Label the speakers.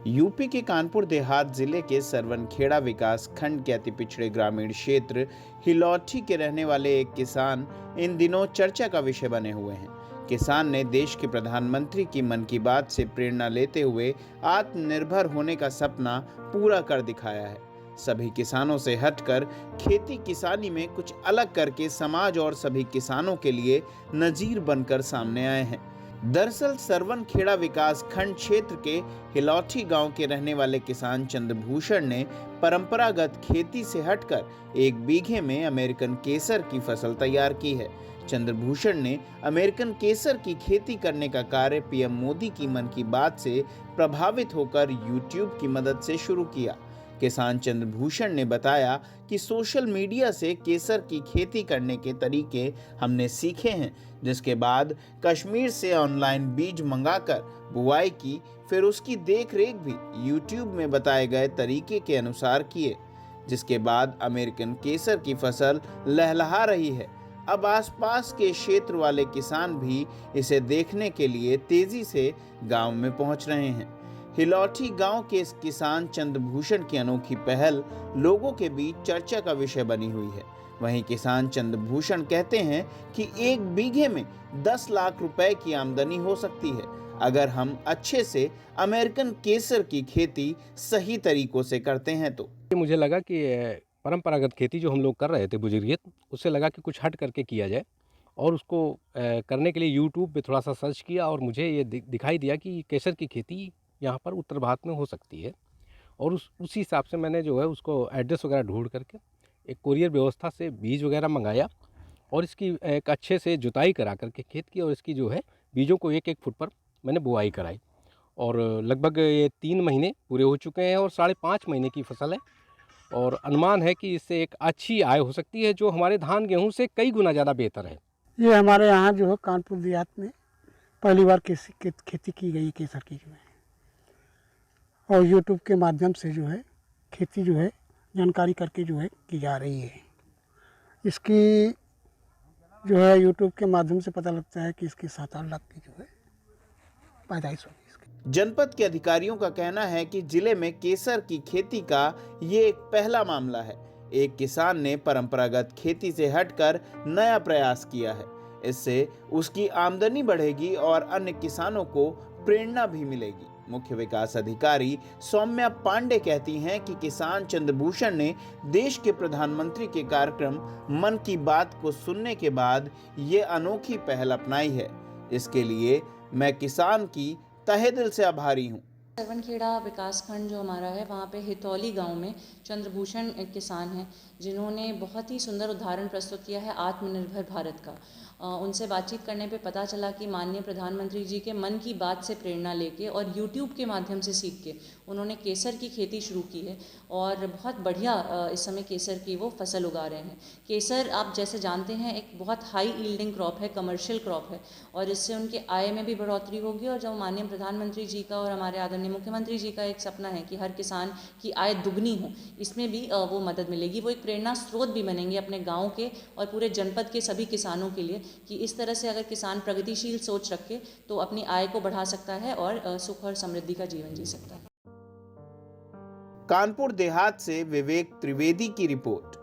Speaker 1: UP के कानपुर देहात जिले के सरवनखेड़ा विकास खंड के अति पिछड़े ग्रामीण क्षेत्र हिलौठी के रहने वाले एक किसान इन दिनों चर्चा का विषय बने हुए हैं। किसान ने देश के प्रधानमंत्री की मन की बात से प्रेरणा लेते हुए आत्मनिर्भर होने का सपना पूरा कर दिखाया है। सभी किसानों से हटकर खेती किसानी में कुछ अलग करके समाज और सभी किसानों के लिए नजीर बनकर सामने आए हैं। दरअसल सरवनखेड़ा विकास खंड क्षेत्र के हिलौठी गांव के रहने वाले किसान चंद्रभूषण ने परंपरागत खेती से हटकर 1 बीघे में अमेरिकन केसर की फसल तैयार की है। चंद्रभूषण ने अमेरिकन केसर की खेती करने का कार्य पीएम मोदी की मन की बात से प्रभावित होकर यूट्यूब की मदद से शुरू किया। किसान चंद्रभूषण ने बताया कि सोशल मीडिया से केसर की खेती करने के तरीके हमने सीखे हैं, जिसके बाद कश्मीर से ऑनलाइन बीज मंगाकर बुआई की, फिर उसकी देखरेख भी यूट्यूब में बताए गए तरीके के अनुसार किए, जिसके बाद अमेरिकन केसर की फसल लहलहा रही है। अब आसपास के क्षेत्र वाले किसान भी इसे देखने के लिए तेजी से गांव में पहुंच रहे हैं। हिलौठी गांव के इस किसान चंद्रभूषण की अनोखी पहल लोगों के बीच चर्चा का विषय बनी हुई है। वहीं किसान चंद्रभूषण कहते हैं कि 1 बीघे में 10 लाख रुपए की आमदनी हो सकती है, अगर हम अच्छे से अमेरिकन केसर की खेती सही तरीकों से करते हैं तो।
Speaker 2: मुझे लगा कि परंपरागत खेती जो हम लोग कर रहे थे बुजुर्गियत, उससे लगा कि कुछ हट करके किया जाए और उसको करने के लिए यूट्यूब पे थोड़ा सा सर्च किया और मुझे ये दिखाई दिया कि केसर की खेती यहाँ पर उत्तर भारत में हो सकती है। और उसी हिसाब से मैंने जो है उसको एड्रेस वगैरह ढूंढ करके एक कुरियर व्यवस्था से बीज वगैरह मंगाया और इसकी एक अच्छे से जुताई करा करके खेत की, और इसकी जो है बीजों को 1-1 फुट पर मैंने बुआई कराई। और लगभग ये 3 महीने पूरे हो चुके हैं और 5.5 महीने की फसल है। और अनुमान है कि इससे एक अच्छी आय हो सकती है, जो हमारे धान गेहूँ से कई गुना ज़्यादा बेहतर है।
Speaker 3: ये हमारे यहाँ जो है कानपुर देहात में पहली बार खेती की गई केसर की जो है, और यूट्यूब के माध्यम से जो है खेती जो है जानकारी करके जो है की जा रही है। इसकी जो है यूट्यूब के माध्यम से पता लगता है कि इसकी 7-8 लाख की जो है पैदाइश होगी इसकी।
Speaker 1: जनपद के अधिकारियों का कहना है कि जिले में केसर की खेती का ये एक पहला मामला है। एक किसान ने परंपरागत खेती से हटकर नया प्रयास किया है। इससे उसकी आमदनी बढ़ेगी और अन्य किसानों को प्रेरणा भी मिलेगी। मुख्य विकास अधिकारी सौम्या पांडे कहती हैं कि किसान चंद्रभूषण ने देश के प्रधानमंत्री के कार्यक्रम मन की बात को सुनने के बाद ये अनोखी पहल अपनाई है। इसके लिए मैं किसान की तहे दिल से आभारी हूँ।
Speaker 4: सरवनखेड़ा विकास खंड जो हमारा है, वहाँ पे हितौली गांव में चंद्रभूषण एक किसान हैं, जिन्होंने बहुत ही सुंदर उदाहरण प्रस्तुत किया है आत्मनिर्भर भारत का। उनसे बातचीत करने पे पता चला कि माननीय प्रधानमंत्री जी के मन की बात से प्रेरणा लेके और यूट्यूब के माध्यम से सीख के उन्होंने केसर की खेती शुरू की है और बहुत बढ़िया इस समय केसर की वो फसल उगा रहे हैं। केसर आप जैसे जानते हैं एक बहुत हाई यील्डिंग क्रॉप है, कमर्शियल क्रॉप है, और इससे उनके आय में भी बढ़ोतरी होगी। और जो माननीय प्रधानमंत्री जी का और हमारे आदरणीय मुख्यमंत्री जी का एक सपना है कि हर किसान की आय दुगनी हो, इसमें भी वो मदद मिलेगी। वो एक प्रेरणा स्रोत भी बनेंगे अपने गाँव के और पूरे जनपद के सभी किसानों के लिए कि इस तरह से अगर किसान प्रगतिशील सोच रखे तो अपनी आय को बढ़ा सकता है और सुख और समृद्धि का जीवन जी सकता है।
Speaker 1: कानपुर देहात से विवेक त्रिवेदी की रिपोर्ट।